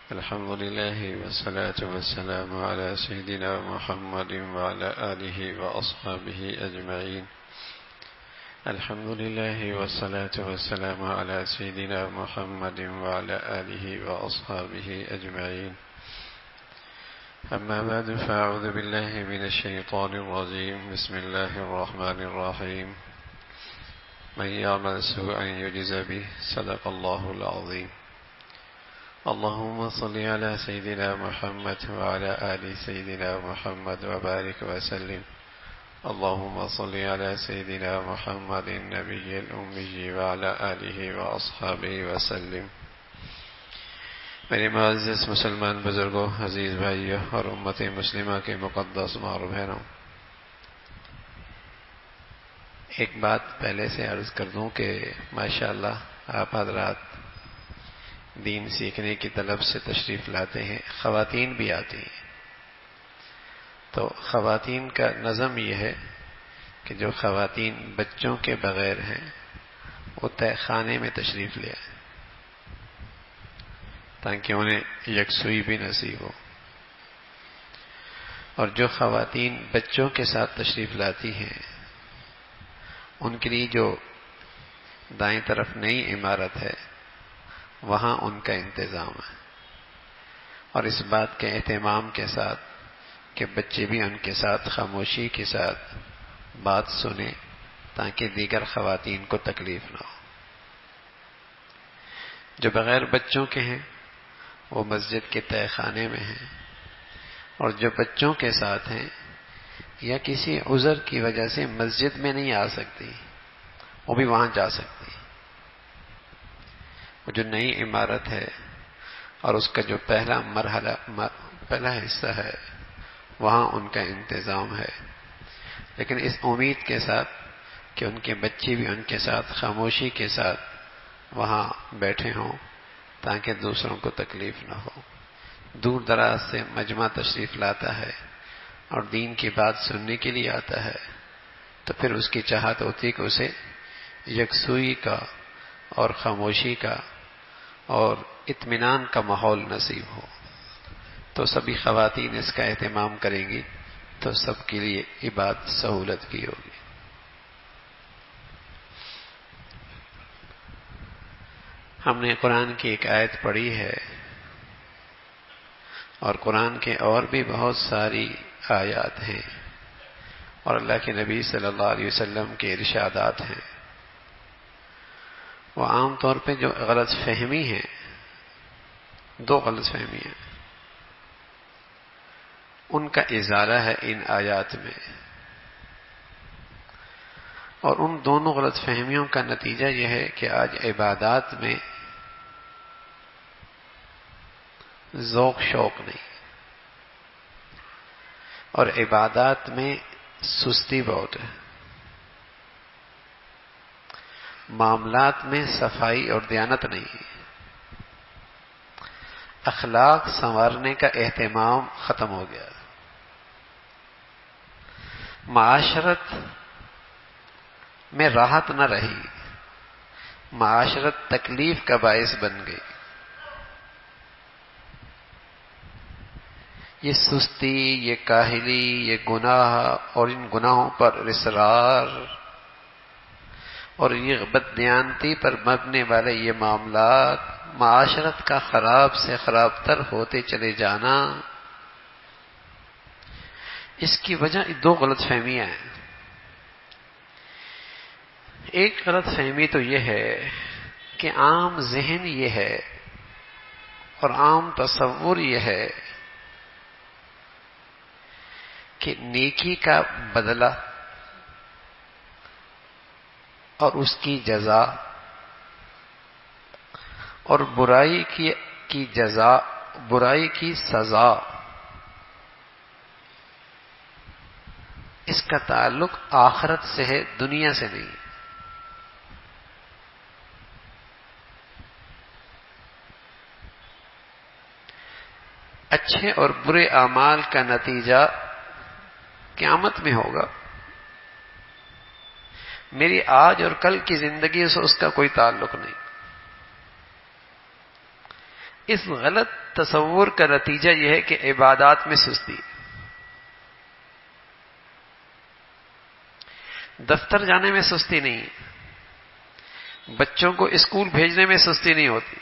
الحمد لله والصلاة والسلام على سيدنا محمد وعلى آله وأصحابه أجمعين. الحمد لله والصلاة والسلام على سيدنا محمد وعلى آله وأصحابه أجمعين. أما بعد فأعوذ بالله من الشيطان الرجيم. بسم الله الرحمن الرحيم. من يعمل سوءا يجز به. صدق الله العظيم. اللهم صل على سيدنا محمد وعلى آل سيدنا محمد وبارك وسلم. اللهم صل على سيدنا محمد النبي الأمي وعلى آله وأصحابه وسلم. میرے معزز مسلمان بزرگوں، عزیز بھائیوں اور امت مسلمہ کے مقدس ماں بہنوں، ایک بات پہلے سے عرض کر دوں کہ ماشاءاللہ آپ حضرات دین سیکھنے کی طلب سے تشریف لاتے ہیں، خواتین بھی آتی ہیں. تو خواتین کا نظم یہ ہے کہ جو خواتین بچوں کے بغیر ہیں وہ تہہ خانے میں تشریف لے آئیں تاکہ انہیں یکسوئی بھی نصیب ہو. اور جو خواتین بچوں کے ساتھ تشریف لاتی ہیں ان کے لیے جو دائیں طرف نئی عمارت ہے وہاں ان کا انتظام ہے، اور اس بات کے اہتمام کے ساتھ کہ بچے بھی ان کے ساتھ خاموشی کے ساتھ بات سنیں تاکہ دیگر خواتین کو تکلیف نہ ہو. جو بغیر بچوں کے ہیں وہ مسجد کے تہہ خانے میں ہیں، اور جو بچوں کے ساتھ ہیں یا کسی عذر کی وجہ سے مسجد میں نہیں آ سکتی وہ بھی وہاں جا سکتی. وہ جو نئی عمارت ہے اور اس کا جو پہلا حصہ ہے وہاں ان کا انتظام ہے، لیکن اس امید کے ساتھ کہ ان کے بچے بھی ان کے ساتھ خاموشی کے ساتھ وہاں بیٹھے ہوں تاکہ دوسروں کو تکلیف نہ ہو. دور دراز سے مجمع تشریف لاتا ہے اور دین کی بات سننے کے لیے آتا ہے تو پھر اس کی چاہت ہوتی کہ اسے یکسوئی کا اور خاموشی کا اور اطمینان کا ماحول نصیب ہو. تو سبھی خواتین اس کا اہتمام کریں گی تو سب کے لیے یہ بات سہولت کی ہوگی. ہم نے قرآن کی ایک آیت پڑھی ہے اور قرآن کے اور بھی بہت ساری آیات ہیں اور اللہ کے نبی صلی اللہ علیہ وسلم کے ارشادات ہیں. وہ عام طور پہ جو غلط فہمی ہے، دو غلط فہمی ہیں، ان کا ازالہ ہے ان آیات میں، اور ان دونوں غلط فہمیوں کا نتیجہ یہ ہے کہ آج عبادات میں ذوق شوق نہیں، اور عبادات میں سستی بہت ہے، معاملات میں صفائی اور دیانت نہیں، اخلاق سنوارنے کا اہتمام ختم ہو گیا، معاشرت میں راحت نہ رہی، معاشرت تکلیف کا باعث بن گئی. یہ سستی، یہ کاہلی، یہ گناہ اور ان گناہوں پر اصرار اور یہ بددیانتی پر مبنی والے یہ معاملات معاشرت کا خراب سے خراب تر ہوتے چلے جانا، اس کی وجہ دو غلط فہمیاں ہیں. ایک غلط فہمی تو یہ ہے کہ عام ذہن یہ ہے اور عام تصور یہ ہے کہ نیکی کا بدلہ اور اس کی جزا اور برائی کی جزا، برائی کی سزا، اس کا تعلق آخرت سے ہے، دنیا سے نہیں. اچھے اور برے اعمال کا نتیجہ قیامت میں ہوگا. میری آج اور کل کی زندگی سے اس کا کوئی تعلق نہیں. اس غلط تصور کا نتیجہ یہ ہے کہ عبادات میں سستی ہے. دفتر جانے میں سستی نہیں ہے، بچوں کو اسکول بھیجنے میں سستی نہیں ہوتی.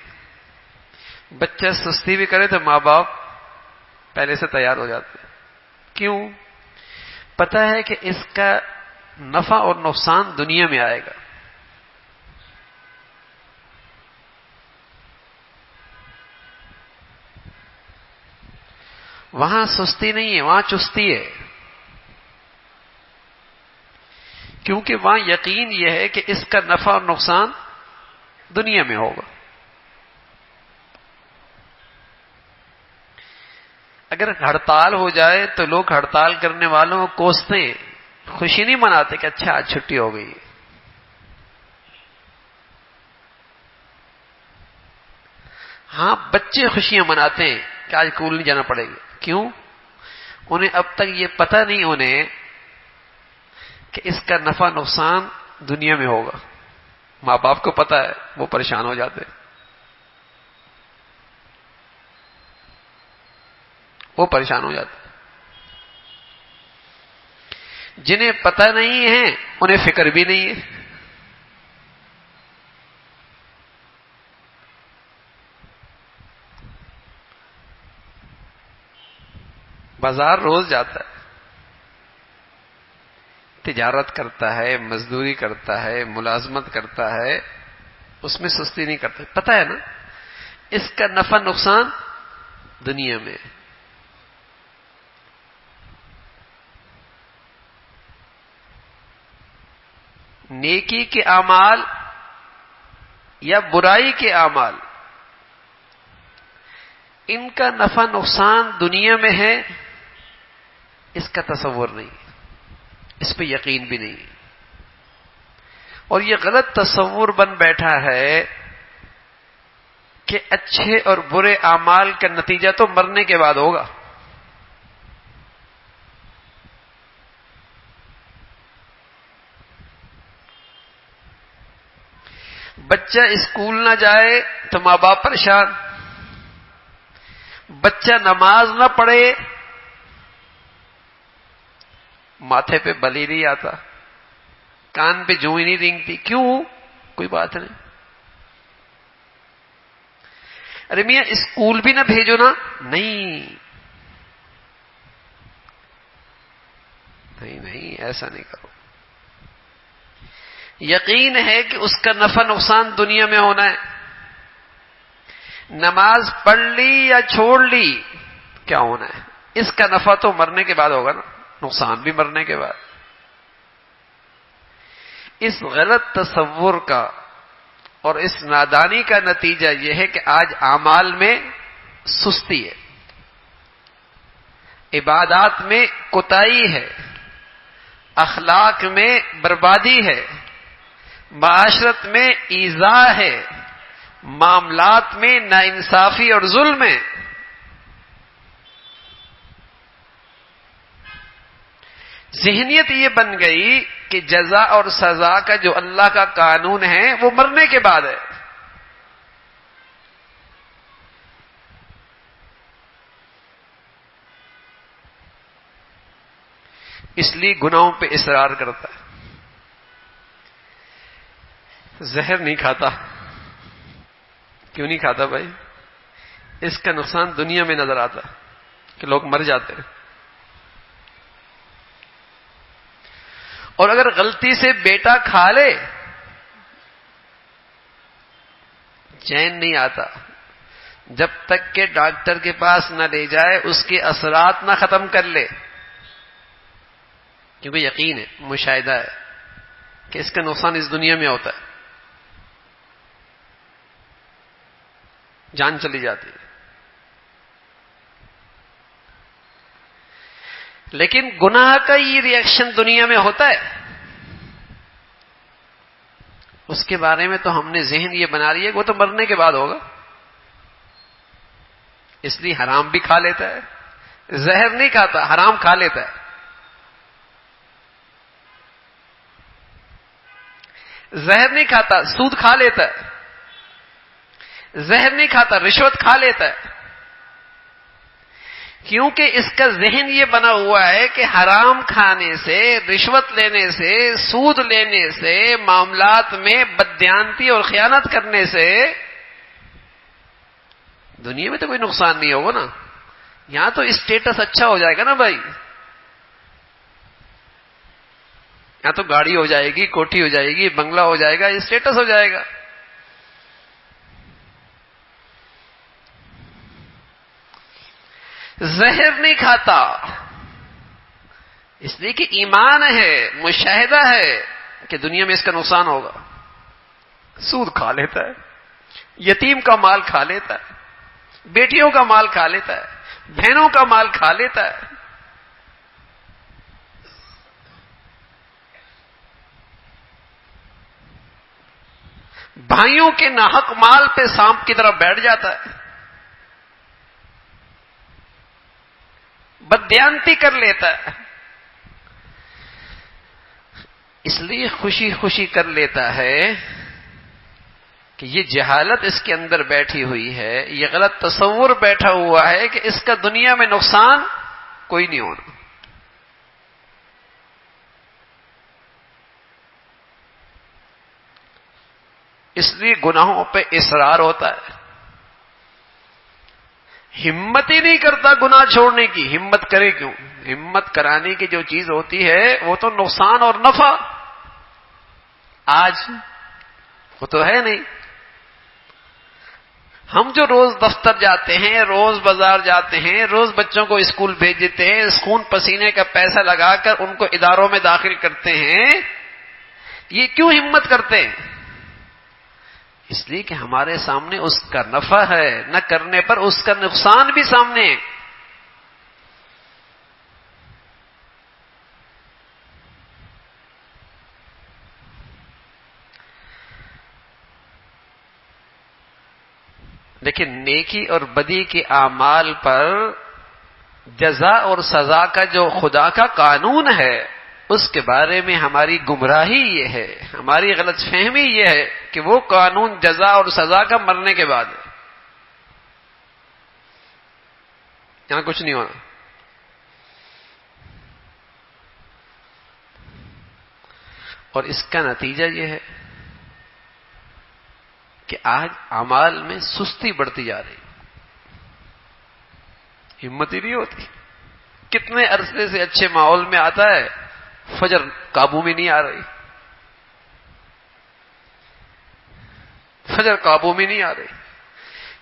بچہ سستی بھی کرے تو ماں باپ پہلے سے تیار ہو جاتے ہیں. کیوں؟ پتہ ہے کہ اس کا نفع اور نقصان دنیا میں آئے گا. وہاں سستی نہیں ہے، وہاں چستی ہے. کیونکہ وہاں یقین یہ ہے کہ اس کا نفع اور نقصان دنیا میں ہوگا. اگر ہڑتال ہو جائے تو لوگ ہڑتال کرنے والوں کو کوستے ہیں، خوشی نہیں مناتے کہ اچھا آج چھٹی ہو گئی. ہاں بچے خوشیاں مناتے ہیں کہ آج اسکول نہیں جانا پڑے گا. کیوں؟ انہیں اب تک یہ پتہ نہیں انہیں کہ اس کا نفع نقصان دنیا میں ہوگا. ماں باپ کو پتہ ہے، وہ پریشان ہو جاتے ہیں. وہ پریشان ہو جاتے ہیں. جنہیں پتہ نہیں ہے انہیں فکر بھی نہیں ہے. بازار روز جاتا ہے، تجارت کرتا ہے، مزدوری کرتا ہے، ملازمت کرتا ہے، اس میں سستی نہیں کرتا. پتہ ہے نا اس کا نفع نقصان دنیا میں. نیکی کے اعمال یا برائی کے اعمال، ان کا نفع نقصان دنیا میں ہے، اس کا تصور نہیں، اس پہ یقین بھی نہیں. اور یہ غلط تصور بن بیٹھا ہے کہ اچھے اور برے اعمال کا نتیجہ تو مرنے کے بعد ہوگا. بچہ اسکول نہ جائے تو ماں باپ پریشان، بچہ نماز نہ پڑھے ماتھے پہ بل ہی نہیں آتا، کان پہ جوں ہی نہیں رینگتی. کیوں؟ کوئی بات نہیں. ارے میاں اسکول بھی نہ بھیجو نا. نہیں نہیں نہیں، ایسا نہیں کرو. یقین ہے کہ اس کا نفع نقصان دنیا میں ہونا ہے. نماز پڑھ لی یا چھوڑ لی کیا ہونا ہے؟ اس کا نفع تو مرنے کے بعد ہوگا نا، نقصان بھی مرنے کے بعد. اس غلط تصور کا اور اس نادانی کا نتیجہ یہ ہے کہ آج اعمال میں سستی ہے، عبادات میں کوتاہی ہے، اخلاق میں بربادی ہے، معاشرت میں ایذاء ہے، معاملات میں ناانصافی اور ظلم ہے. ذہنیت یہ بن گئی کہ جزا اور سزا کا جو اللہ کا قانون ہے وہ مرنے کے بعد ہے. اس لیے گناہوں پہ اصرار کرتا ہے. زہر نہیں کھاتا. کیوں نہیں کھاتا بھائی؟ اس کا نقصان دنیا میں نظر آتا کہ لوگ مر جاتے ہیں. اور اگر غلطی سے بیٹا کھا لے چین نہیں آتا جب تک کہ ڈاکٹر کے پاس نہ لے جائے، اس کے اثرات نہ ختم کر لے. کیونکہ یقین ہے، مشاہدہ ہے کہ اس کا نقصان اس دنیا میں ہوتا ہے، جان چلی جاتی ہے. لیکن گناہ کا یہ ری ایکشن دنیا میں ہوتا ہے، اس کے بارے میں تو ہم نے ذہن یہ بنا لیا کہ وہ تو مرنے کے بعد ہوگا. اس لیے حرام بھی کھا لیتا ہے. زہر نہیں کھاتا، حرام کھا لیتا ہے. زہر نہیں کھاتا، سود کھا لیتا ہے. زہر نہیں کھاتا، رشوت کھا لیتا ہے، کیونکہ اس کا ذہن یہ بنا ہوا ہے کہ حرام کھانے سے، رشوت لینے سے، سود لینے سے، معاملات میں بددیانتی اور خیانت کرنے سے دنیا میں تو کوئی نقصان نہیں ہوگا نا، یہاں تو اسٹیٹس اچھا ہو جائے گا نا بھائی، یہاں تو گاڑی ہو جائے گی، کوٹھی ہو جائے گی، بنگلہ ہو جائے گا، اسٹیٹس ہو جائے گا۔ زہر نہیں کھاتا اس لیے کہ ایمان ہے، مشاہدہ ہے کہ دنیا میں اس کا نقصان ہوگا۔ سود کھا لیتا ہے، یتیم کا مال کھا لیتا ہے، بیٹیوں کا مال کھا لیتا ہے، بہنوں کا مال کھا لیتا ہے، بھائیوں کے ناحق مال پہ سانپ کی طرح بیٹھ جاتا ہے، بددیانتی کر لیتا ہے، اس لیے خوشی خوشی کر لیتا ہے کہ یہ جہالت اس کے اندر بیٹھی ہوئی ہے، یہ غلط تصور بیٹھا ہوا ہے کہ اس کا دنیا میں نقصان کوئی نہیں ہونا۔ اس لیے گناہوں پہ اصرار ہوتا ہے، ہمت ہی نہیں کرتا گناہ چھوڑنے کی۔ ہمت کرے کیوں؟ ہمت کرانے کی جو چیز ہوتی ہے وہ تو نقصان اور نفع، آج وہ تو ہے نہیں۔ ہم جو روز دفتر جاتے ہیں، روز بازار جاتے ہیں، روز بچوں کو اسکول بھیج دیتے ہیں، خون پسینے کا پیسہ لگا کر ان کو اداروں میں داخل کرتے ہیں، یہ کیوں ہمت کرتے ہیں؟ اس لیے کہ ہمارے سامنے اس کا نفع ہے، نہ کرنے پر اس کا نقصان بھی سامنے ہے۔ لیکن نیکی اور بدی کے اعمال پر جزا اور سزا کا جو خدا کا قانون ہے، اس کے بارے میں ہماری گمراہی یہ ہے، ہماری غلط فہمی یہ ہے کہ وہ قانون جزا اور سزا کا مرنے کے بعد ہے، یہاں کچھ نہیں ہونا۔ اور اس کا نتیجہ یہ ہے کہ آج اعمال میں سستی بڑھتی جا رہی، ہمت ہی نہیں ہوتی۔ کتنے عرصے سے اچھے ماحول میں آتا ہے، فجر قابو میں نہیں آ رہی، فجر قابو میں نہیں آ رہی۔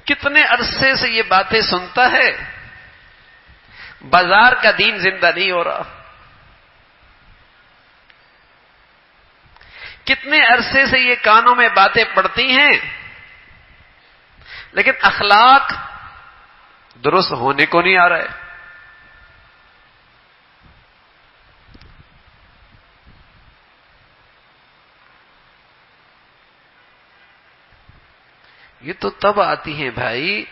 کتنے عرصے سے یہ باتیں سنتا ہے، بازار کا دین زندہ نہیں ہو رہا۔ کتنے عرصے سے یہ کانوں میں باتیں پڑتی ہیں، لیکن اخلاق درست ہونے کو نہیں آ رہا ہے۔ یہ تو تب آتی ہیں بھائی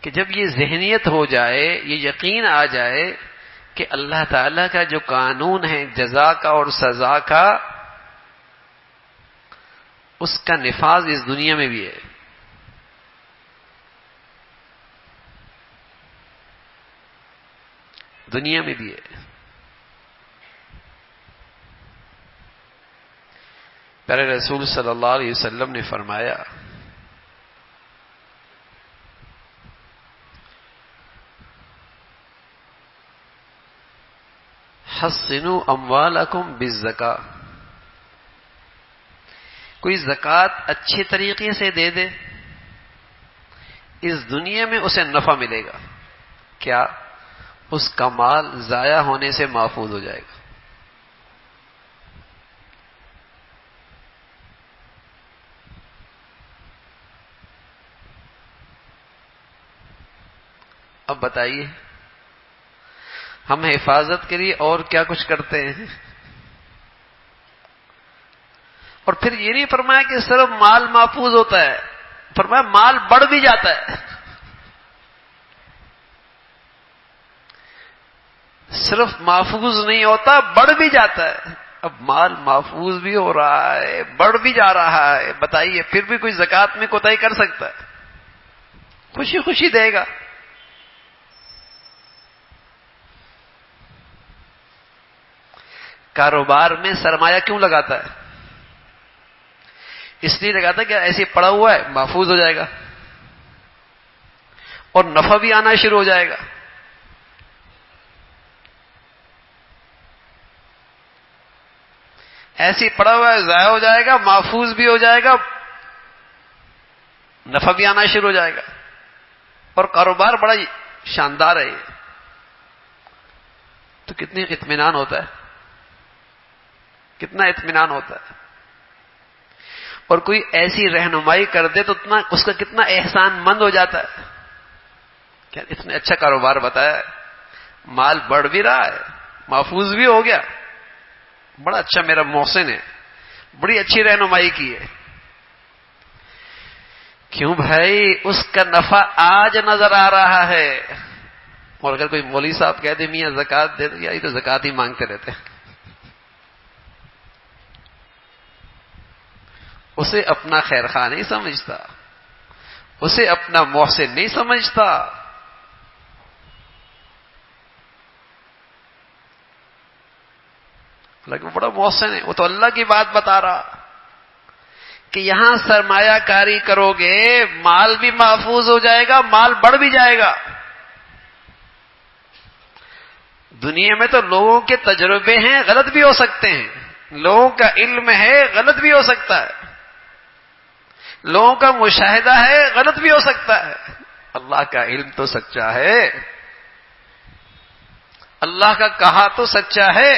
کہ جب یہ ذہنیت ہو جائے، یہ یقین آ جائے کہ اللہ تعالی کا جو قانون ہے جزا کا اور سزا کا، اس کا نفاذ اس دنیا میں بھی ہے۔ دنیا میں بھی ہے۔ پیارے رسول صلی اللہ علیہ وسلم نے فرمایا، حسنوا اموالکم بالزکاۃ، کوئی زکوٰۃ اچھے طریقے سے دے دے، اس دنیا میں اسے نفع ملے گا، کیا؟ اس کا مال ضائع ہونے سے محفوظ ہو جائے گا۔ اب بتائیے ہم حفاظت کے لیے اور کیا کچھ کرتے ہیں؟ اور پھر یہ نہیں فرمایا کہ صرف مال محفوظ ہوتا ہے، فرمایا مال بڑھ بھی جاتا ہے۔ صرف محفوظ نہیں ہوتا، بڑھ بھی جاتا ہے۔ اب مال محفوظ بھی ہو رہا ہے، بڑھ بھی جا رہا ہے، بتائیے پھر بھی کوئی زکوٰۃ میں کوتاہی کر سکتا ہے؟ خوشی خوشی دے گا. کاروبار میں سرمایہ کیوں لگاتا ہے؟ اس لیے لگاتا ہے کہ ایسے پڑا ہوا ہے محفوظ ہو جائے گا اور نفع بھی آنا شروع ہو جائے گا. ایسی پڑا ہوا ہے ضائع ہو جائے گا، محفوظ بھی ہو جائے گا، نفع بھی آنا شروع ہو جائے گا، اور کاروبار بڑا شاندار ہے. یہ تو کتنی اطمینان ہوتا ہے، کتنا اطمینان ہوتا ہے. اور کوئی ایسی رہنمائی کر دے تو اتنا اس کا کتنا احسان مند ہو جاتا ہے. کیا اتنا اچھا کاروبار بتایا ہے، مال بڑھ بھی رہا ہے، محفوظ بھی ہو گیا، بڑا اچھا میرا محسن ہے، بڑی اچھی رہنمائی کی ہے. کیوں بھائی؟ اس کا نفع آج نظر آ رہا ہے. اور اگر کوئی مولوی صاحب کہہ دے میاں زکات دے دو، یا یہ تو زکات ہی مانگتے رہتے ہیں. اسے اپنا خیر خواہ نہیں سمجھتا، اسے اپنا محسن نہیں سمجھتا. لیکن بڑا محسن ہے، وہ تو اللہ کی بات بتا رہا کہ یہاں سرمایہ کاری کرو گے مال بھی محفوظ ہو جائے گا، مال بڑھ بھی جائے گا. دنیا میں تو لوگوں کے تجربے ہیں، غلط بھی ہو سکتے ہیں، لوگوں کا علم ہے، غلط بھی ہو سکتا ہے، لوگوں کا مشاہدہ ہے، غلط بھی ہو سکتا ہے. اللہ کا علم تو سچا ہے، اللہ کا کہا تو سچا ہے.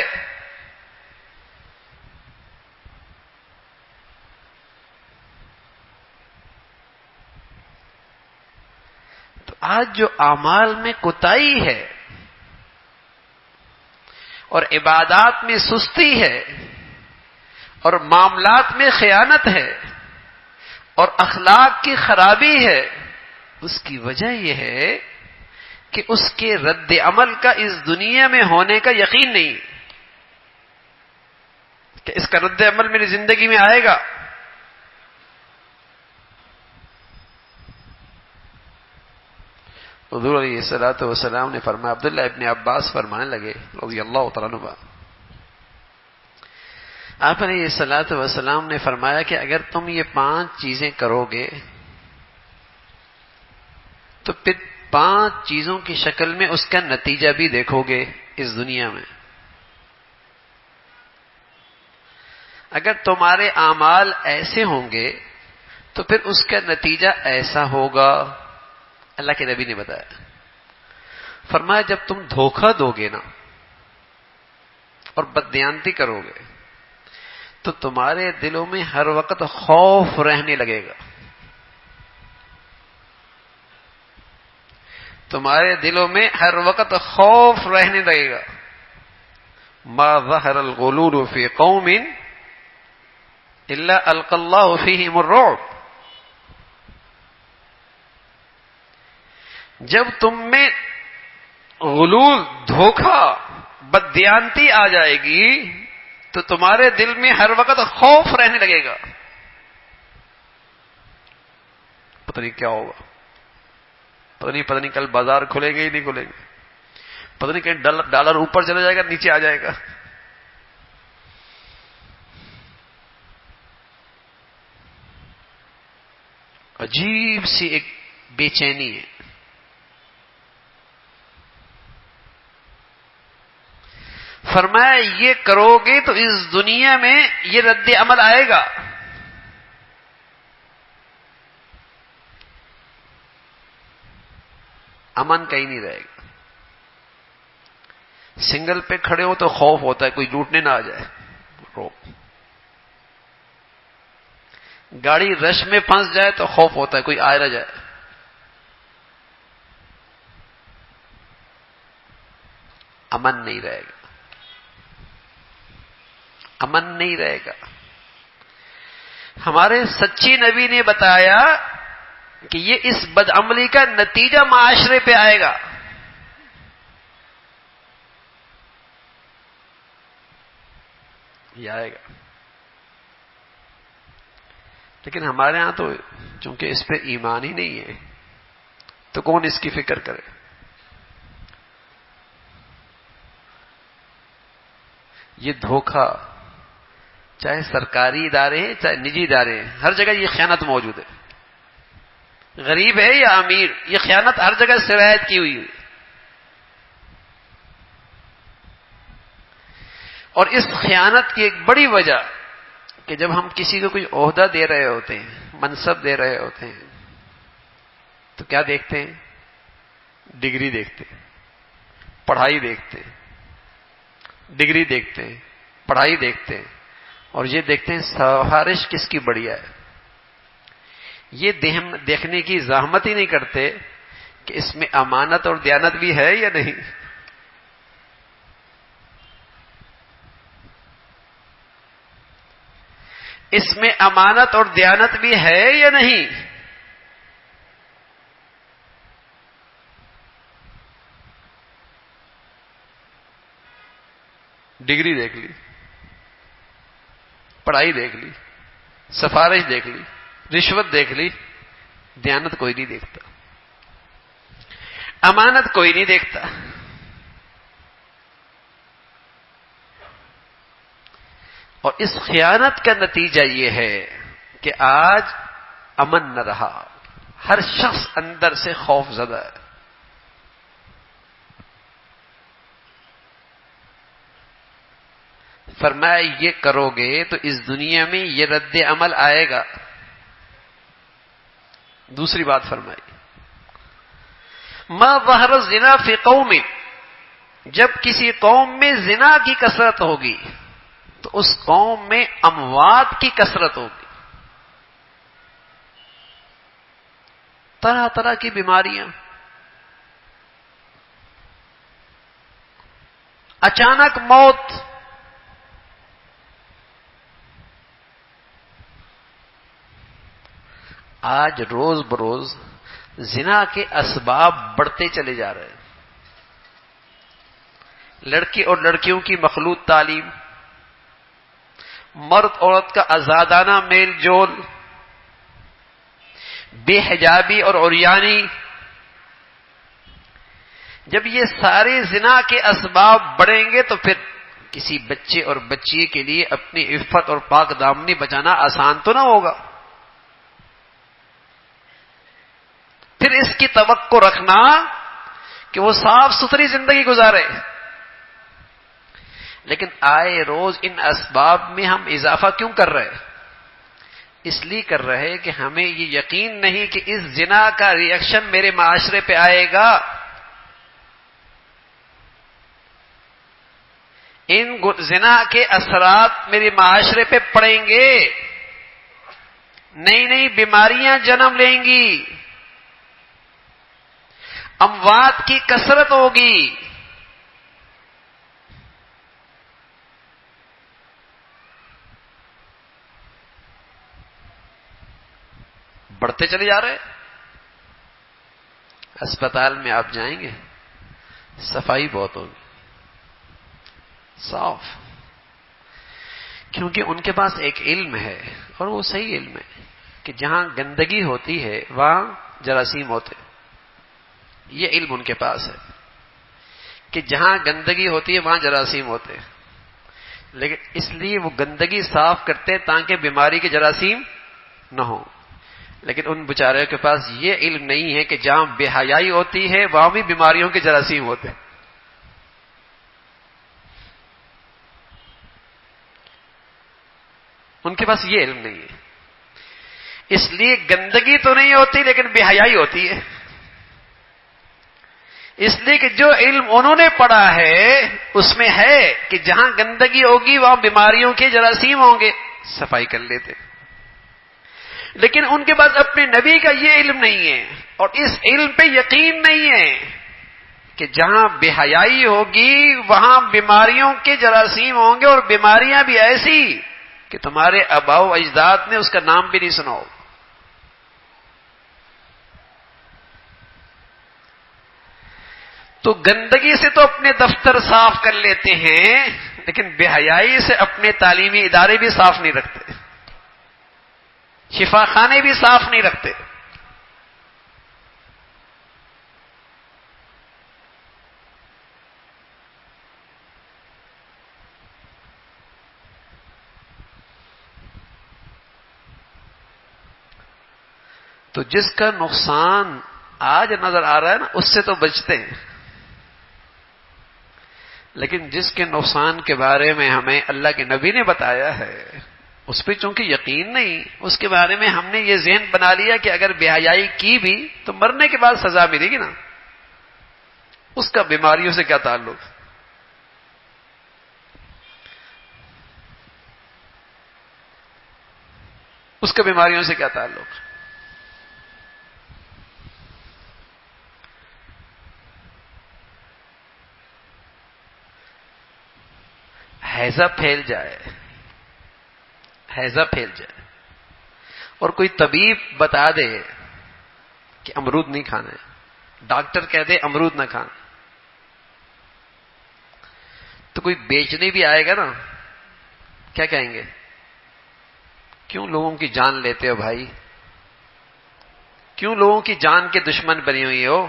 تو آج جو اعمال میں کوتاہی ہے اور عبادات میں سستی ہے اور معاملات میں خیانت ہے اور اخلاق کی خرابی ہے، اس کی وجہ یہ ہے کہ اس کے رد عمل کا اس دنیا میں ہونے کا یقین نہیں کہ اس کا رد عمل میری زندگی میں آئے گا. حضور علیہ الصلوۃ والسلام نے فرمایا، عبداللہ ابن عباس فرمانے لگے رضی اللہ تعالیٰ عنہ، آپ علیہ الصلوۃ والسلام نے فرمایا کہ اگر تم یہ 5 چیزیں کرو گے تو پھر 5 چیزوں کی شکل میں اس کا نتیجہ بھی دیکھو گے اس دنیا میں. اگر تمہارے اعمال ایسے ہوں گے تو پھر اس کا نتیجہ ایسا ہوگا. اللہ کے نبی نے بتایا، فرمایا جب تم دھوکہ دو گے نا اور بددیانتی کرو گے تو تمہارے دلوں میں ہر وقت خوف رہنے لگے گا. تمہارے دلوں میں ہر وقت خوف رہنے لگے گا. ما ظہر الغلول فی قوم الا القى اللہ فیہم الرعب. جب تم میں غلول، دھوکہ، بددیانتی آ جائے گی تو تمہارے دل میں ہر وقت خوف رہنے لگے گا. پتہ نہیں کیا ہوگا، پتہ نہیں کل بازار کھلے گے ہی نہیں کھلے گے، پتہ نہیں کہیں ڈالر اوپر چلا جائے گا نیچے آ جائے گا. عجیب سی ایک بے چینی ہے. فرمایا یہ کرو گے تو اس دنیا میں یہ رد عمل آئے گا. امن کہیں نہیں رہے گا. سنگل پہ کھڑے ہو تو خوف ہوتا ہے کوئی لوٹنے نہ آ جائے، روک. گاڑی رش میں پھنس جائے تو خوف ہوتا ہے کوئی آئے نہ جائے. امن نہیں رہے گا، امن نہیں رہے گا. ہمارے سچی نبی نے بتایا کہ یہ اس بدعملی کا نتیجہ معاشرے پہ آئے گا. یہ آئے گا. لیکن ہمارے ہاں تو چونکہ اس پہ ایمان ہی نہیں ہے، تو کون اس کی فکر کرے؟ یہ دھوکہ چاہے سرکاری ادارے ہیں چاہے نجی ادارے ہیں، ہر جگہ یہ خیانت موجود ہے. غریب ہے یا امیر، یہ خیانت ہر جگہ سرایت کی ہوئی ہے. اور اس خیانت کی ایک بڑی وجہ کہ جب ہم کسی کو کوئی عہدہ دے رہے ہوتے ہیں، منصب دے رہے ہوتے ہیں، تو کیا دیکھتے ہیں؟ ڈگری دیکھتے ہیں، پڑھائی دیکھتے ہیں، ڈگری دیکھتے ہیں، پڑھائی دیکھتے ہیں، اور یہ دیکھتے ہیں سفارش کس کی بڑھیا ہے. یہ دیکھنے کی زحمت ہی نہیں کرتے کہ اس میں امانت اور دیانت بھی ہے یا نہیں. اس میں امانت اور دیانت بھی ہے یا نہیں. ڈگری دیکھ لی، پڑھائی دیکھ لی، سفارش دیکھ لی، رشوت دیکھ لی، دیانت کوئی نہیں دیکھتا، امانت کوئی نہیں دیکھتا. اور اس خیانت کا نتیجہ یہ ہے کہ آج امن نہ رہا، ہر شخص اندر سے خوف زدہ ہے. فرمایا یہ کرو گے تو اس دنیا میں یہ رد عمل آئے گا. دوسری بات فرمائی، ما ظہر الزنا فی قوم، جب کسی قوم میں زنا کی کثرت ہوگی تو اس قوم میں اموات کی کثرت ہوگی. طرح طرح کی بیماریاں، اچانک موت. آج روز بروز زنا کے اسباب بڑھتے چلے جا رہے ہیں. لڑکی اور لڑکیوں کی مخلوط تعلیم، مرد عورت کا آزادانہ میل جول، بے حجابی اور عریانی. جب یہ سارے زنا کے اسباب بڑھیں گے تو پھر کسی بچے اور بچی کے لیے اپنی عفت اور پاک دامنی بچانا آسان تو نہ ہوگا. پھر اس کی توقع رکھنا کہ وہ صاف ستھری زندگی گزارے. لیکن آئے روز ان اسباب میں ہم اضافہ کیوں کر رہے؟ اس لیے کر رہے کہ ہمیں یہ یقین نہیں کہ اس زنا کا ری ایکشن میرے معاشرے پہ آئے گا. ان زنا کے اثرات میرے معاشرے پہ پڑیں گے، نئی نئی بیماریاں جنم لیں گی، اموات کی کثرت ہوگی. بڑھتے چلے جا رہے. اسپتال میں آپ جائیں گے، صفائی بہت ہوگی، صاف، کیونکہ ان کے پاس ایک علم ہے، اور وہ صحیح علم ہے کہ جہاں گندگی ہوتی ہے وہاں جراثیم ہوتے. یہ علم ان کے پاس ہے کہ جہاں گندگی ہوتی ہے وہاں جراثیم ہوتے. لیکن اس لیے وہ گندگی صاف کرتے تاکہ بیماری کے جراثیم نہ ہوں. لیکن ان بیچاروں کے پاس یہ علم نہیں ہے کہ جہاں بے حیائی ہوتی ہے وہاں بھی بیماریوں کے جراثیم ہوتے. ان کے پاس یہ علم نہیں ہے. اس لیے گندگی تو نہیں ہوتی لیکن بے حیائی ہوتی ہے. اس لیے کہ جو علم انہوں نے پڑھا ہے اس میں ہے کہ جہاں گندگی ہوگی وہاں بیماریوں کے جراثیم ہوں گے، صفائی کر لیتے. لیکن ان کے پاس اپنے نبی کا یہ علم نہیں ہے، اور اس علم پہ یقین نہیں ہے کہ جہاں بے حیائی ہوگی وہاں بیماریوں کے جراثیم ہوں گے، اور بیماریاں بھی ایسی کہ تمہارے آباء و اجداد نے اس کا نام بھی نہیں سنا ہو. تو گندگی سے تو اپنے دفتر صاف کر لیتے ہیں، لیکن بے حیائی سے اپنے تعلیمی ادارے بھی صاف نہیں رکھتے، شفا خانے بھی صاف نہیں رکھتے. تو جس کا نقصان آج نظر آ رہا ہے نا، اس سے تو بچتے ہیں، لیکن جس کے نقصان کے بارے میں ہمیں اللہ کے نبی نے بتایا ہے، اس پہ چونکہ یقین نہیں، اس کے بارے میں ہم نے یہ ذہن بنا لیا کہ اگر بے حیائی کی بھی تو مرنے کے بعد سزا ملے گی نا، اس کا بیماریوں سے کیا تعلق؟ اس کا بیماریوں سے کیا تعلق؟ ہیضہ پھیل جائے، ہیضہ پھیل جائے اور کوئی طبیب بتا دے کہ امرود نہیں کھانا ہے، ڈاکٹر کہہ دے امرود نہ کھانا، تو کوئی بیچنے بھی آئے گا نا، کیا کہیں گے؟ کیوں لوگوں کی جان لیتے ہو بھائی؟ کیوں لوگوں کی جان کے دشمن بنی ہوئی ہو؟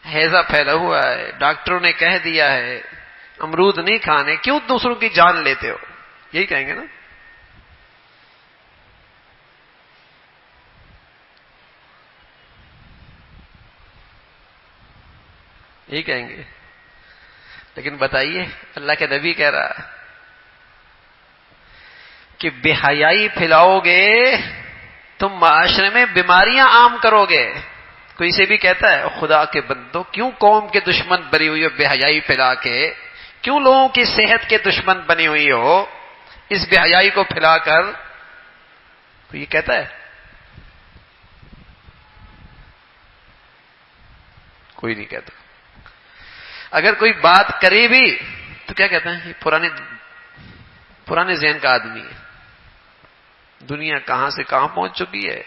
ہیضہ پھیلا ہوا ہے، ڈاکٹروں نے کہہ دیا ہے امرود نہیں کھانے، کیوں دوسروں کی جان لیتے ہو؟ یہی کہیں گے نا؟ یہی کہیں گے۔ لیکن بتائیے، اللہ کے نبی کہہ رہا ہے کہ بے حیائی پھیلاؤ گے تم معاشرے میں بیماریاں عام کرو گے۔ کوئی سے بھی کہتا ہے خدا کے بندو کیوں قوم کے دشمن بنی ہوئی ہو بے حیائی پھیلا کے، کیوں لوگوں کی صحت کے دشمن بنی ہوئی ہو اس بے حیائی کو پھیلا کر؟ کوئی یہ کہتا ہے؟ کوئی نہیں کہتا۔ اگر کوئی بات کرے بھی تو کیا کہتے ہیں؟ پرانے ذہن کا آدمی ہے، دنیا کہاں سے کہاں پہنچ چکی ہے۔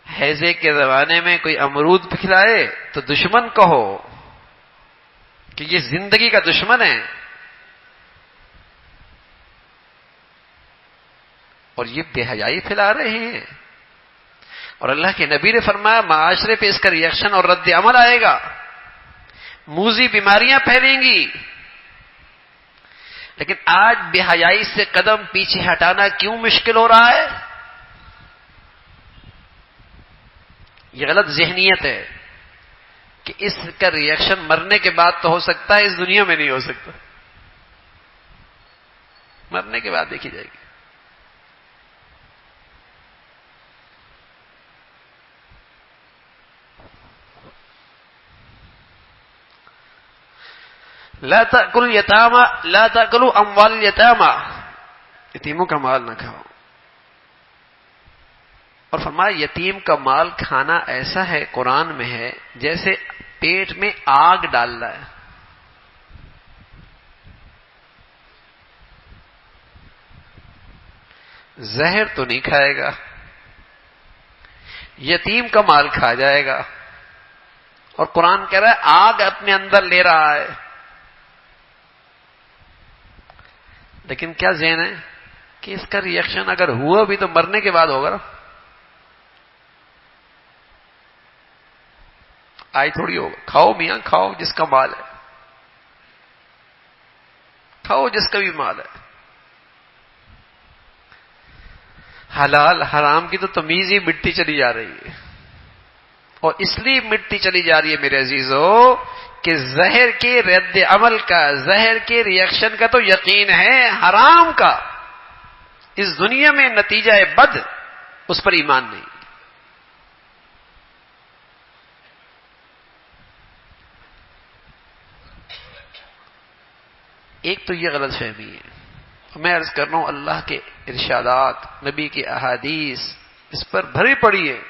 ہیضے کے زمانے میں کوئی امرود کھلائے تو دشمن کہو کہ یہ زندگی کا دشمن ہے، اور یہ بے حیائی پھیلا رہے ہیں۔ اور اللہ کے نبی نے فرمایا معاشرے پہ اس کا ریئیکشن اور رد عمل آئے گا، موذی بیماریاں پھیلیں گی۔ لیکن آج بے حیائی سے قدم پیچھے ہٹانا کیوں مشکل ہو رہا ہے؟ یہ غلط ذہنیت ہے کہ اس کا ریئیکشن مرنے کے بعد تو ہو سکتا ہے، اس دنیا میں نہیں ہو سکتا، مرنے کے بعد دیکھی جائے گی۔ لا تأکلوا الیتاما لا تأکلوا اموال الیتاما، یتیموں کا مال نہ کھاؤ۔ اور فرمایا یتیم کا مال کھانا ایسا ہے، قرآن میں ہے جیسے پیٹ میں آگ ڈالنا ہے۔ زہر تو نہیں کھائے گا، یتیم کا مال کھا جائے گا، اور قرآن کہہ رہا ہے آگ اپنے اندر لے رہا ہے۔ لیکن کیا ذہن ہے کہ اس کا ریئیکشن اگر ہوا بھی تو مرنے کے بعد ہوگا نا، آئی تھوڑی ہوگا۔ کھاؤ میاں کھاؤ، جس کا مال ہے کھاؤ، جس کا بھی مال ہے۔ حلال حرام کی تو تمیز ہی مٹی چلی جا رہی ہے، اور اس لیے مٹی چلی جا رہی ہے میرے عزیزو کہ زہر کے رد عمل کا، زہر کے ریئیکشن کا تو یقین ہے، حرام کا اس دنیا میں نتیجہ بد، اس پر ایمان نہیں۔ ایک تو یہ غلط فہمی ہے، میں عرض کر رہا ہوں اللہ کے ارشادات، نبی کی احادیث اس پر بھری پڑی ہے،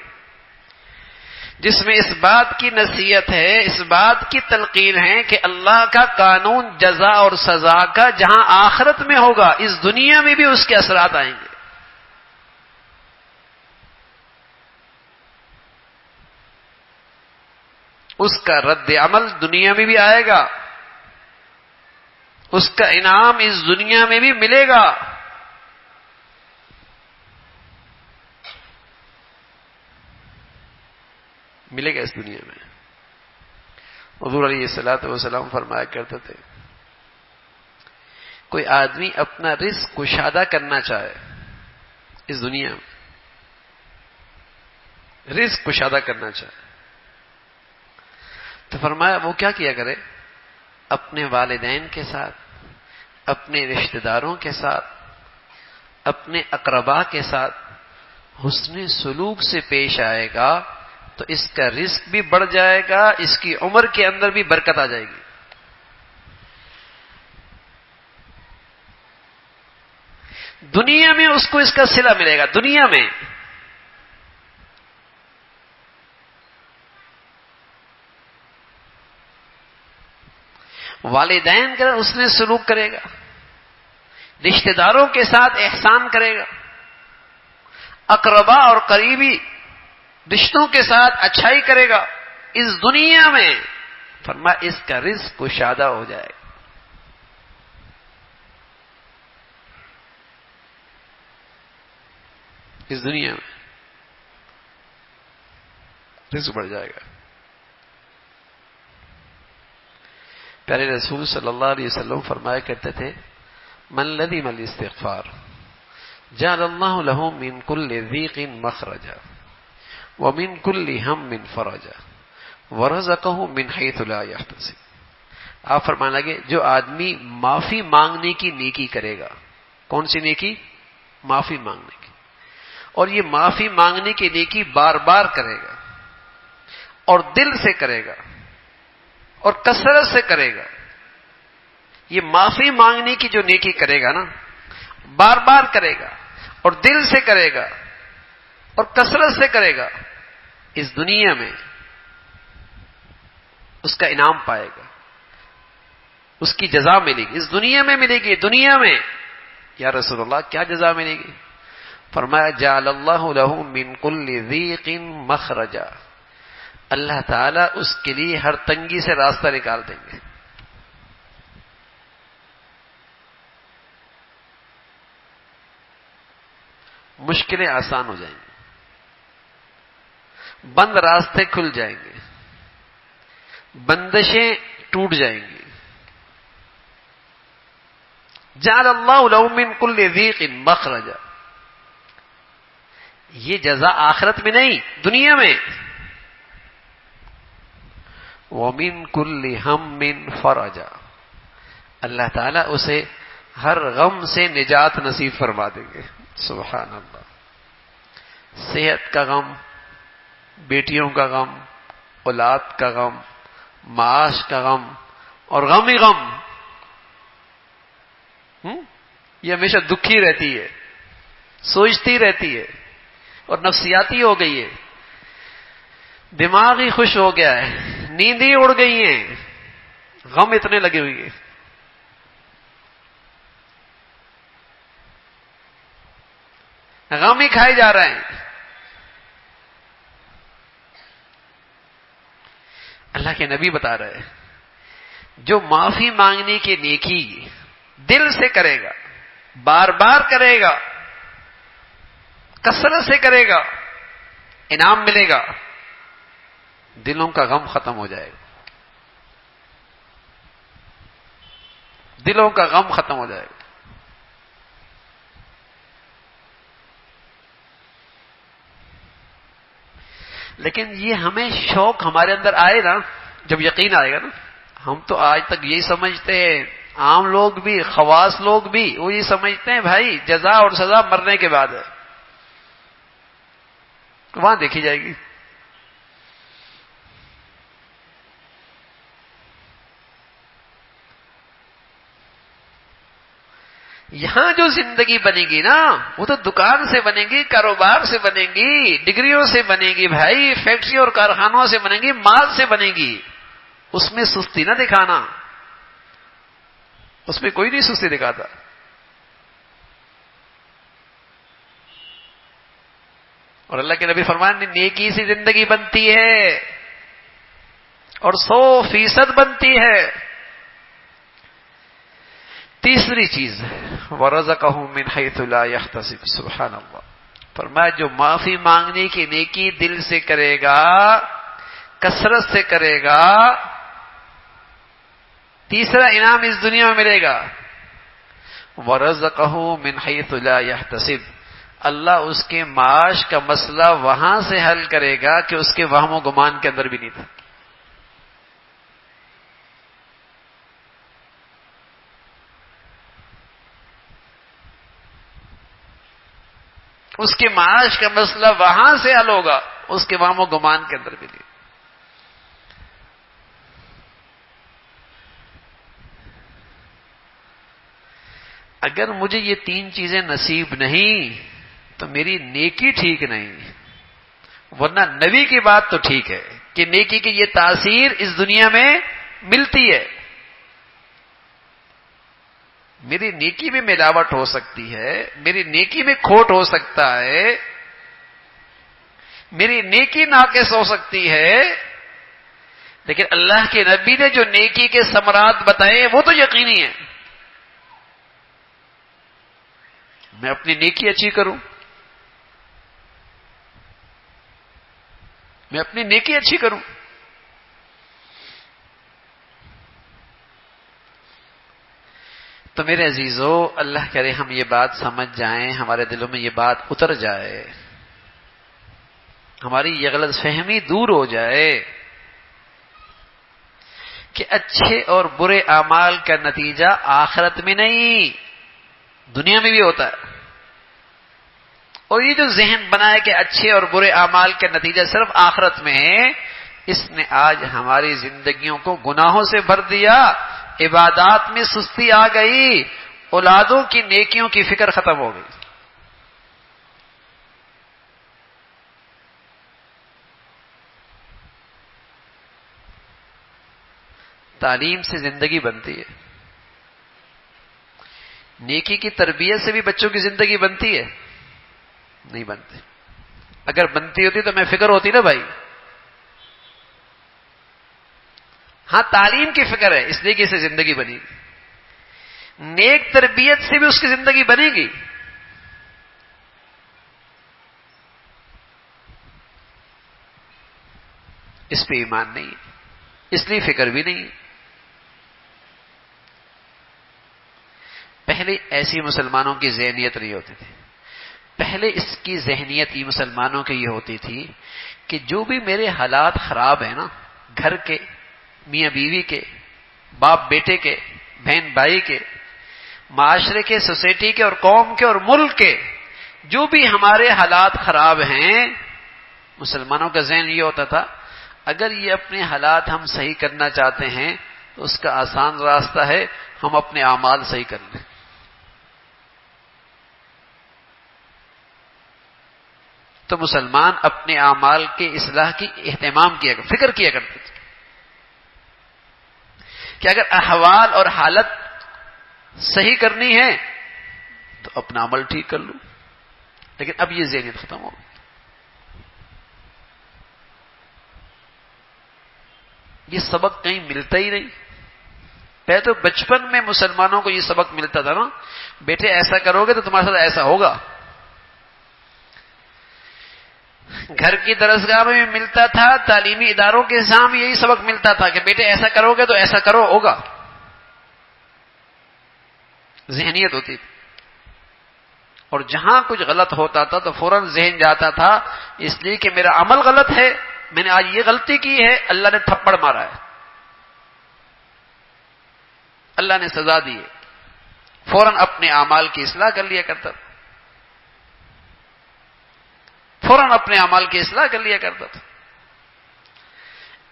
جس میں اس بات کی نصیحت ہے، اس بات کی تلقین ہے کہ اللہ کا قانون جزا اور سزا کا جہاں آخرت میں ہوگا، اس دنیا میں بھی اس کے اثرات آئیں گے۔ اس کا رد عمل دنیا میں بھی آئے گا، اس کا انعام اس دنیا میں بھی ملے گا۔ ملے گا اس دنیا میں۔ حضور علیہ الصلوۃ والسلام فرمایا کرتے تھے کوئی آدمی اپنا رزق کشادہ کرنا چاہے اس دنیا میں، رزق کشادہ کرنا چاہے تو فرمایا وہ کیا کیا کرے؟ اپنے والدین کے ساتھ، اپنے رشتہ داروں کے ساتھ، اپنے اقربا کے ساتھ حسن سلوک سے پیش آئے گا تو اس کا رزق بھی بڑھ جائے گا، اس کی عمر کے اندر بھی برکت آ جائے گی۔ دنیا میں اس کو اس کا صلہ ملے گا، دنیا میں والدین کا اس نے سلوک کرے گا، رشتہ داروں کے ساتھ احسان کرے گا، اقربا اور قریبی رشتوں کے ساتھ اچھائی کرے گا، اس دنیا میں فرمایا اس کا رزق کشادہ ہو جائے گا۔ اس دنیا میں رزق بڑھ جائے گا۔ پیارے رسول صلی اللہ علیہ وسلم فرمایا کرتے تھے من لزم الاستغفار جعل اللہ له من كل ضيق مخرجا ومن كل هم فرجا ورزقه من حيث لا يحتسب۔ آپ فرمانے لگے جو آدمی معافی مانگنے کی نیکی کرے گا، کون سی نیکی؟ معافی مانگنے کی، اور یہ معافی مانگنے کی نیکی بار بار کرے گا اور دل سے کرے گا اور کثرت سے کرے گا۔ یہ معافی مانگنے کی جو نیکی کرے گا نا، بار بار کرے گا اور دل سے کرے گا اور کثرت سے کرے گا، اس دنیا میں اس کا انعام پائے گا، اس کی جزا ملے گی، اس دنیا میں ملے گی۔ دنیا میں یا رسول اللہ کیا جزا ملے گی؟ فرمایا جعل اللہ له من كل ضيق مخرجا، اللہ تعالیٰ اس کے لیے ہر تنگی سے راستہ نکال دیں گے۔ مشکلیں آسان ہو جائیں گی، بند راستے کھل جائیں گے، بندشیں ٹوٹ جائیں گی۔ جعل اللہ له من كل ضيق مخرجا، یہ جزا آخرت میں نہیں، دنیا میں۔ وَمِن كُلِّ هَمٍّ فَرَجًا، اللہ تعالیٰ اسے ہر غم سے نجات نصیب فرما دیں گے۔ سبحان اللہ۔ صحت کا غم، بیٹیوں کا غم، اولاد کا غم، معاش کا غم اور غم ہی غم، یہ ہمیشہ دکھی رہتی ہے، سوچتی رہتی ہے اور نفسیاتی ہو گئی ہے، دماغ ہی خوش ہو گیا ہے، نیندیں اڑ گئی ہیں، غم اتنے لگے ہوئے ہیں۔ غم ہی کھائے جا رہے ہیں۔ اللہ کے نبی بتا رہے ہیں جو معافی مانگنے کی نیکی دل سے کرے گا، بار بار کرے گا، کثرت سے کرے گا، انعام ملے گا، دلوں کا غم ختم ہو جائے گا، دلوں کا غم ختم ہو جائے گا۔ لیکن یہ ہمیں شوق ہمارے اندر آئے نا، جب یقین آئے گا نا۔ ہم تو آج تک یہی سمجھتے ہیں، عام لوگ بھی، خواص لوگ بھی، وہ یہ سمجھتے ہیں بھائی جزا اور سزا مرنے کے بعد ہے، وہاں دیکھی جائے گی۔ یہاں جو زندگی بنے گی نا، وہ تو دکان سے بنے گی، کاروبار سے بنے گی، ڈگریوں سے بنے گی بھائی، فیکٹری اور کارخانوں سے بنے گی، مال سے بنے گی۔ اس میں سستی نہ دکھانا، اس میں کوئی نہیں سستی دکھاتا۔ اور اللہ کے نبی فرمانے نیکی سے زندگی بنتی ہے اور 100% بنتی ہے۔ تیسری چیز وَرَزَقَهُ مِنْ حَيْثُ لَا يَحْتَسِبُ، سبحان اللہ۔ فرمایا جو معافی مانگنے کی نیکی دل سے کرے گا، کثرت سے کرے گا، تیسرا انعام اس دنیا میں ملے گا، وَرَزَقَهُ مِنْ حَيْثُ لَا يَحْتَسِبُ، اللہ اس کے معاش کا مسئلہ وہاں سے حل کرے گا کہ اس کے وہم و گمان کے اندر بھی نہیں تھا۔ اس کے معاش کا مسئلہ وہاں سے حل ہوگا، اس کے وہم و گمان کے اندر بھی نہیں۔ اگر مجھے یہ تین چیزیں نصیب نہیں تو میری نیکی ٹھیک نہیں، ورنہ نبی کی بات تو ٹھیک ہے کہ نیکی کی یہ تاثیر اس دنیا میں ملتی ہے۔ میری نیکی میں ملاوٹ ہو سکتی ہے، میری نیکی میں کھوٹ ہو سکتا ہے، میری نیکی ناقص ہو سکتی ہے، لیکن اللہ کے نبی نے جو نیکی کے ثمرات بتائے وہ تو یقینی ہے۔ میں اپنی نیکی اچھی کروں، میں اپنی نیکی اچھی کروں۔ تو میرے عزیزو، اللہ کرے ہم یہ بات سمجھ جائیں، ہمارے دلوں میں یہ بات اتر جائے، ہماری یہ غلط فہمی دور ہو جائے کہ اچھے اور برے اعمال کا نتیجہ آخرت میں نہیں، دنیا میں بھی ہوتا ہے۔ اور یہ جو ذہن بنا ہے کہ اچھے اور برے اعمال کا نتیجہ صرف آخرت میں ہے، اس نے آج ہماری زندگیوں کو گناہوں سے بھر دیا، عبادات میں سستی آ گئی، اولادوں کی نیکیوں کی فکر ختم ہو گئی۔ تعلیم سے زندگی بنتی ہے، نیکی کی تربیت سے بھی بچوں کی زندگی بنتی ہے؟ نہیں بنتی۔ اگر بنتی ہوتی تو میں فکر ہوتی نا بھائی۔ ہاں تعلیم کی فکر ہے، اس لیے کہ اسے زندگی بنے گی، نیک تربیت سے بھی اس کی زندگی بنے گی۔ اس پہ ایمان نہیں ہے، اس لیے فکر بھی نہیں ہے۔ پہلے ایسی مسلمانوں کی ذہنیت نہیں ہوتی تھی، پہلے اس کی ذہنیت یہ مسلمانوں کی یہ ہوتی تھی کہ جو بھی میرے حالات خراب ہیں نا، گھر کے، میاں بیوی کے، باپ بیٹے کے، بہن بھائی کے، معاشرے کے، سوسائٹی کے اور قوم کے اور ملک کے، جو بھی ہمارے حالات خراب ہیں، مسلمانوں کا ذہن یہ ہوتا تھا اگر یہ اپنے حالات ہم صحیح کرنا چاہتے ہیں تو اس کا آسان راستہ ہے ہم اپنے اعمال صحیح کر لیں۔ تو مسلمان اپنے اعمال کے اصلاح کی اہتمام کیا کرتے، فکر کیا کرتے تھے کہ اگر احوال اور حالت صحیح کرنی ہے تو اپنا عمل ٹھیک کر لوں، لیکن اب یہ ذہنیت ختم ہو گئی۔ یہ سبق کہیں ملتا ہی نہیں۔ پہلے تو بچپن میں مسلمانوں کو یہ سبق ملتا تھا نا، بیٹے ایسا کرو گے تو تمہارے ساتھ ایسا ہوگا۔ گھر کی درسگاہ میں بھی ملتا تھا، تعلیمی اداروں کے سامنے یہی سبق ملتا تھا کہ بیٹے ایسا کرو گے تو ایسا کرو ہوگا۔ ذہنیت ہوتی تھی، اور جہاں کچھ غلط ہوتا تھا تو فوراً ذہن جاتا تھا اس لیے کہ میرا عمل غلط ہے، میں نے آج یہ غلطی کی ہے، اللہ نے تھپڑ مارا ہے، اللہ نے سزا دی ہے، فوراً اپنے اعمال کی اصلاح کر لیا کرتا تھا، فوراً اپنے اعمال کی اصلاح کر لیا کرتا تھا۔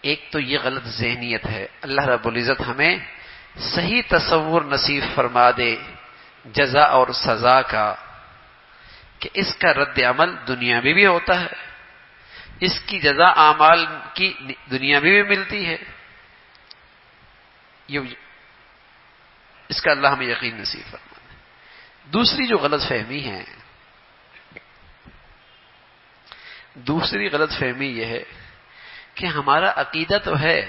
ایک تو یہ غلط ذہنیت ہے، اللہ رب العزت ہمیں صحیح تصور نصیب فرما دے جزا اور سزا کا، کہ اس کا رد عمل دنیا میں بھی ہوتا ہے، اس کی جزا اعمال کی دنیا میں بھی ملتی ہے، اس کا اللہ ہمیں یقین نصیب فرما دے۔ دوسری جو غلط فہمی ہے، دوسری غلط فہمی یہ ہے کہ ہمارا عقیدہ تو ہے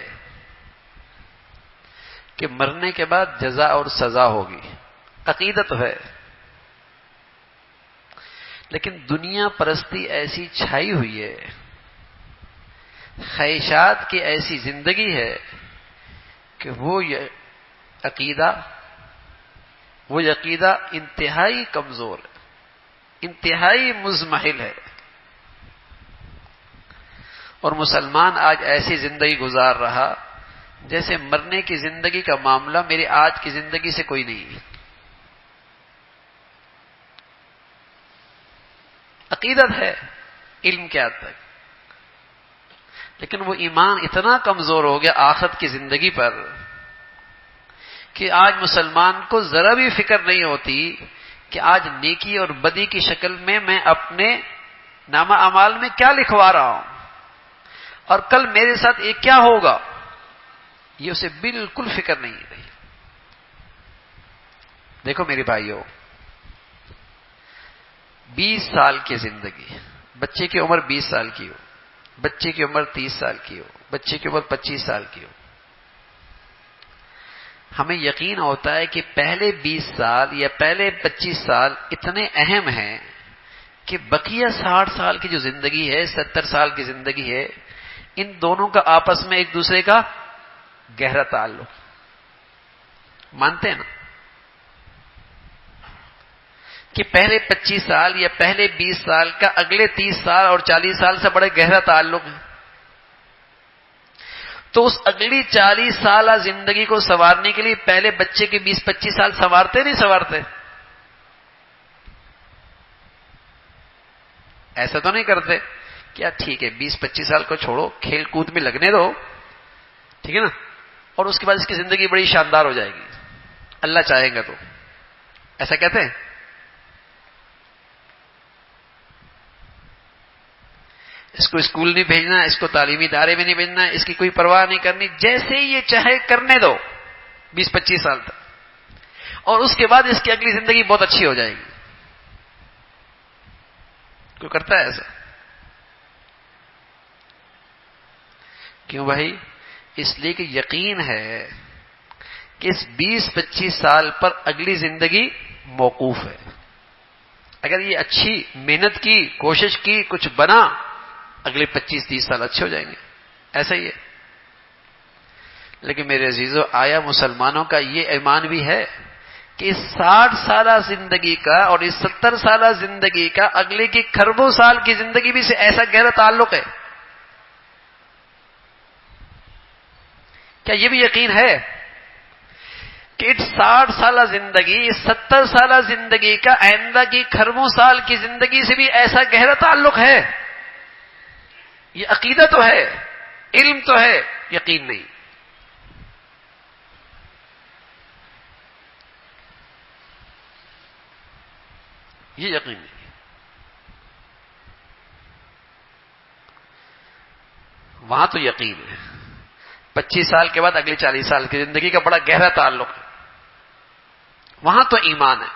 کہ مرنے کے بعد جزا اور سزا ہوگی، عقیدہ تو ہے، لیکن دنیا پرستی ایسی چھائی ہوئی ہے، خواہشات کی ایسی زندگی ہے کہ وہ عقیدہ، وہ عقیدہ انتہائی کمزور ہے، انتہائی مضمحل ہے. اور مسلمان آج ایسی زندگی گزار رہا جیسے مرنے کی زندگی کا معاملہ میری آج کی زندگی سے کوئی نہیں ہے. عقیدت ہے علم کے حد تک، لیکن وہ ایمان اتنا کمزور ہو گیا آخرت کی زندگی پر کہ آج مسلمان کو ذرا بھی فکر نہیں ہوتی کہ آج نیکی اور بدی کی شکل میں اپنے نامہ اعمال میں کیا لکھوا رہا ہوں اور کل میرے ساتھ یہ کیا ہوگا، یہ اسے بالکل فکر نہیں رہی. دیکھو میرے بھائیوں، 20 سال کی زندگی، بچے کی عمر 20 سال کی ہو، بچے کی عمر 30 سال کی ہو، بچے کی عمر 25 سال کی ہو، ہمیں یقین ہوتا ہے کہ پہلے 20 سال یا پہلے 25 سال اتنے اہم ہیں کہ بقیہ 60 سال کی جو زندگی ہے، 70 سال کی زندگی ہے، ان دونوں کا آپس میں ایک دوسرے کا گہرا تعلق. مانتے ہیں نا کہ پہلے 25 سال یا پہلے 20 سال کا اگلے 30 سال اور 40 سال سے بڑے گہرا تعلق ہے. تو اس اگلی 40 سالہ زندگی کو سنوارنے کے لیے پہلے بچے کے 20-25 سال سنوارتے نہیں سنوارتے؟ ایسا تو نہیں کرتے کیا ٹھیک ہے 20-25 سال کو چھوڑو، کھیل کود میں لگنے دو، ٹھیک ہے نا، اور اس کے بعد اس کی زندگی بڑی شاندار ہو جائے گی اللہ چاہے گا تو. ایسا کہتے ہیں؟ اس کو اسکول نہیں بھیجنا، اس کو تعلیمی ادارے میں نہیں بھیجنا، اس کی کوئی پرواہ نہیں کرنی، جیسے یہ چاہے کرنے دو 20-25 سال تک، اور اس کے بعد اس کی اگلی زندگی بہت اچھی ہو جائے گی. کوئی کرتا ہے ایسا؟ کیوں بھائی؟ اس لیے کہ یقین ہے کہ اس 20-25 سال پر اگلی زندگی موقوف ہے. اگر یہ اچھی محنت کی، کوشش کی، کچھ بنا، اگلے 25-30 سال اچھے ہو جائیں گے. ایسا ہی ہے. لیکن میرے عزیزو، آیا مسلمانوں کا یہ ایمان بھی ہے کہ اس 60 سالہ زندگی کا اور اس 70 سالہ زندگی کا اگلے کی کھربوں سال کی زندگی بھی سے ایسا گہرا تعلق ہے؟ کیا یہ بھی یقین ہے کہ اس 60 سالہ زندگی، اس 70 سالہ زندگی کا آئندہ کی کھربوں سال کی زندگی سے بھی ایسا گہرا تعلق ہے؟ یہ عقیدہ تو ہے، علم تو ہے، یقین نہیں. یہ یقین نہیں. وہاں تو یقین ہے، 25 سال کے بعد اگلی 40 سال کی زندگی کا بڑا گہرا تعلق ہے، وہاں تو ایمان ہے.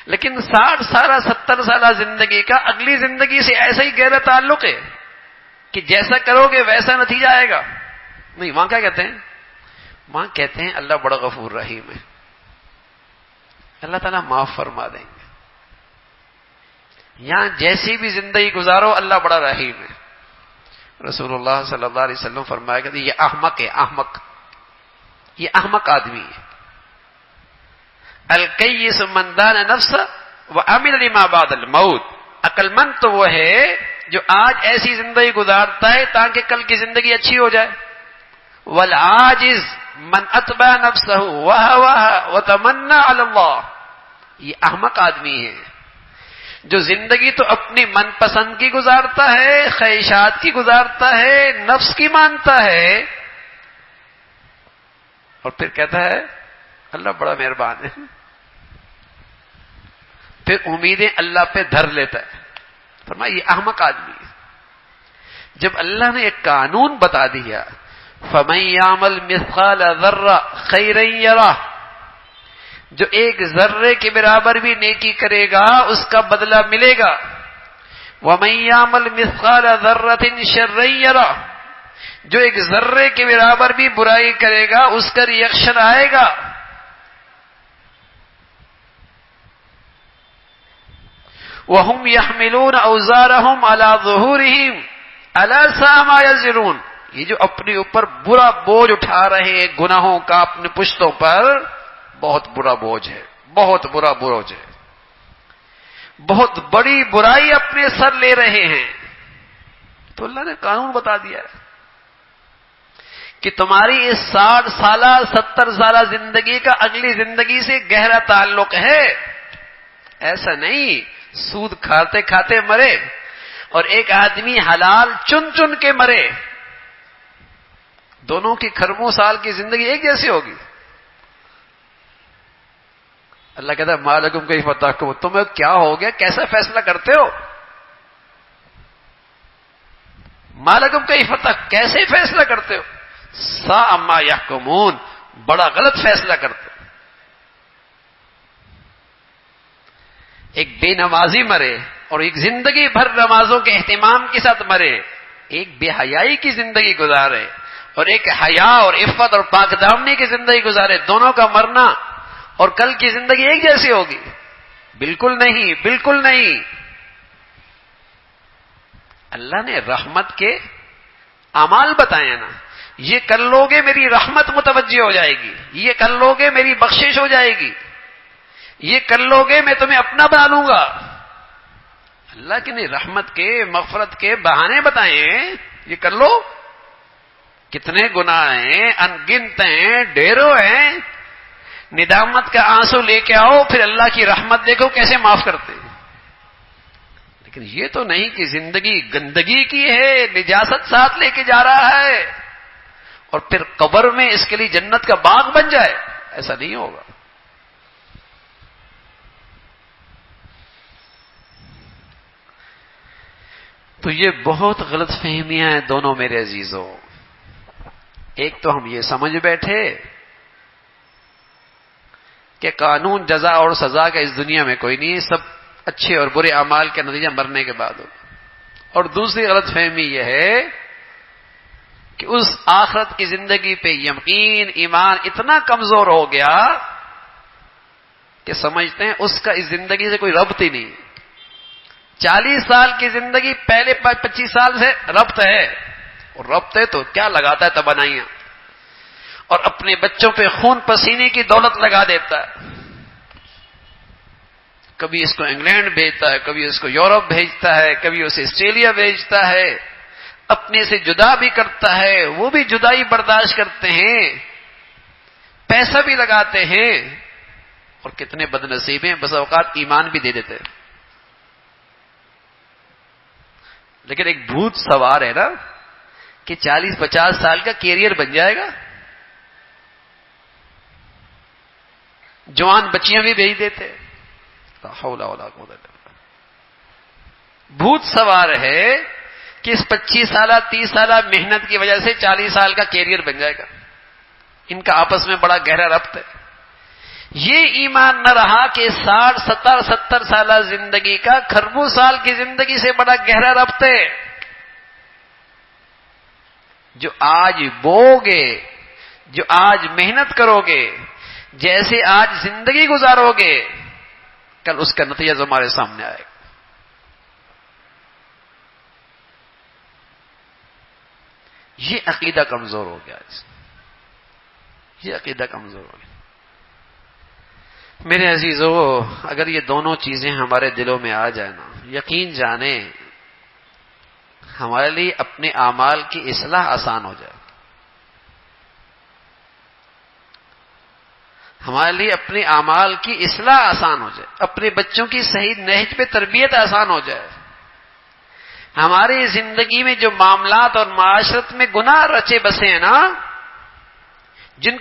لیکن 60 سالہ 70 سالہ زندگی کا اگلی زندگی سے ایسا ہی گہرا تعلق ہے کہ جیسا کرو گے ویسا نتیجہ آئے گا. نہیں، وہاں کیا کہتے ہیں؟ وہاں کہتے ہیں اللہ بڑا غفور رحیم ہے، اللہ تعالیٰ معاف فرما دیں گے. یہاں جیسی بھی زندگی گزارو اللہ بڑا رحیم ہے. رسول اللہ صلی اللہ علیہ وسلم فرمایا کہ یہ احمق ہے، احمق، یہ احمق آدمی ہے. الکیس من دان نفس وعمل لما بعد الموت. عقل مند تو وہ ہے جو آج ایسی زندگی گزارتا ہے تاکہ کل کی زندگی اچھی ہو جائے. والعاجز من اتبع نفسه وهواها وتمنى على الله. یہ احمق آدمی ہے جو زندگی تو اپنی من پسند کی گزارتا ہے، خواہشات کی گزارتا ہے، نفس کی مانتا ہے، اور پھر کہتا ہے اللہ بڑا مہربان ہے، پھر امیدیں اللہ پہ دھر لیتا ہے. فرمایا یہ احمق آدمی ہے. جب اللہ نے ایک قانون بتا دیا فَمَن يَعْمَلْ مِثْقَالَ ذَرَّةٍ خَيْرًا يَرَهُ، جو ایک ذرے کے برابر بھی نیکی کرے گا اس کا بدلہ ملے گا. وَمَن يَعْمَلْ مِثْقَالَ ذَرَّةٍ شَرًّا يَرَهُ، جو ایک ذرے کے برابر بھی برائی کرے گا اس کا ریئیکشن آئے گا. وَهُمْ يَحْمِلُونَ أَوْزَارَهُمْ عَلَى ظُهُورِهِمْ أَلَا سَاءَ مَا يَزِرُونَ. یہ جو اپنے اوپر برا بوجھ اٹھا رہے ہیں گناہوں کا اپنے پشتوں پر، بہت برا بوجھ ہے، بہت برا بوجھ ہے، بہت بڑی برائی اپنے سر لے رہے ہیں۔ تو اللہ نے قانون بتا دیا ہے کہ تمہاری اس 60 سالہ 70 سالہ زندگی کا اگلی زندگی سے گہرا تعلق ہے۔ ایسا نہیں سود کھاتے کھاتے مرے اور ایک آدمی حلال چن چن کے مرے، دونوں کی کھربوں سال کی زندگی ایک جیسی ہوگی؟ اللہ کہتا ہے ما لکم کیف تحکمون، تمہیں کیا ہو گیا، کیسا فیصلہ کرتے ہو؟ ما لکم کیف تحکمون، کیسے فیصلہ کرتے ہو؟ ساء ما یحکمون، بڑا غلط فیصلہ کرتے ہو۔ ایک بے نمازی مرے اور ایک زندگی بھر نمازوں کے اہتمام کے ساتھ مرے، ایک بے حیائی کی زندگی گزارے اور ایک حیا اور عفت اور پاک دامنی کی زندگی گزارے، دونوں کا مرنا اور کل کی زندگی ایک جیسی ہوگی؟ بالکل نہیں، بالکل نہیں۔ اللہ نے رحمت کے اعمال بتائے نا، یہ کر لوگے میری رحمت متوجہ ہو جائے گی، یہ کر لوگے میری بخشش ہو جائے گی، یہ کر لوگے میں تمہیں اپنا بنا لوں گا۔ اللہ کی نے رحمت کے مغفرت کے بہانے بتائے ہیں، یہ کر لو۔ کتنے گناہ ہیں، ان گنت ہیں، ڈھیروں ہیں۔ ندامت کا آنسو لے کے آؤ، پھر اللہ کی رحمت دیکھو کیسے معاف کرتے ہیں۔ لیکن یہ تو نہیں کہ زندگی گندگی کی ہے، نجاست ساتھ لے کے جا رہا ہے اور پھر قبر میں اس کے لیے جنت کا باغ بن جائے، ایسا نہیں ہوگا۔ تو یہ بہت غلط فہمیاں ہیں دونوں میرے عزیزوں۔ ایک تو ہم یہ سمجھ بیٹھے کہ قانون جزا اور سزا کا اس دنیا میں کوئی نہیں ہے، سب اچھے اور برے اعمال کا نتیجہ مرنے کے بعد ہوگا۔ اور دوسری غلط فہمی یہ ہے کہ اس آخرت کی زندگی پہ یقین ایمان اتنا کمزور ہو گیا کہ سمجھتے ہیں اس کا اس زندگی سے کوئی ربط ہی نہیں۔ 40 سال کی زندگی پہلے 25 سال سے ربط ہے، اور ربط ہے تو کیا لگاتا ہے توانائیاں، اور اپنے بچوں پہ خون پسینے کی دولت لگا دیتا ہے۔ کبھی اس کو انگلینڈ بھیجتا ہے، کبھی اس کو یورپ بھیجتا ہے، کبھی اسے آسٹریلیا بھیجتا ہے، اپنے سے جدا بھی کرتا ہے، وہ بھی جدائی برداشت کرتے ہیں، پیسہ بھی لگاتے ہیں، اور کتنے بد نصیب ہیں بس اوقات ایمان بھی دے دیتے ہیں۔ لیکن ایک بھوت سوار ہے نا کہ 40-50 سال کا کیریئر بن جائے گا، جوان بچیاں بھی بھیج دیتے، لا حول ولا قوت الا باللہ۔ بھوت سوار ہے کہ اس 25 سالہ 30 سالہ محنت کی وجہ سے 40 سال کا کیریئر بن جائے گا، ان کا آپس میں بڑا گہرا ربط ہے۔ یہ ایمان نہ رہا کہ 60 70 سالہ زندگی کا کھربوں سال کی زندگی سے بڑا گہرا ربط ہے۔ جو آج بو گے، جو آج محنت کرو گے، جیسے آج زندگی گزارو گے، کل اس کا نتیجہ تمہارے سامنے آئے گا۔ یہ عقیدہ کمزور ہو گیا، یہ عقیدہ کمزور ہو گیا۔ میرے عزیزو، اگر یہ دونوں چیزیں ہمارے دلوں میں آ جائیں نا، یقین جانیں ہمارے لیے اپنے اعمال کی اصلاح آسان ہو جائے، ہمارے لیے اپنے اعمال کی اصلاح آسان ہو جائے، اپنے بچوں کی صحیح نہج پہ تربیت آسان ہو جائے، ہماری زندگی میں جو معاملات اور معاشرت میں گناہ رچے بسے ہیں نا،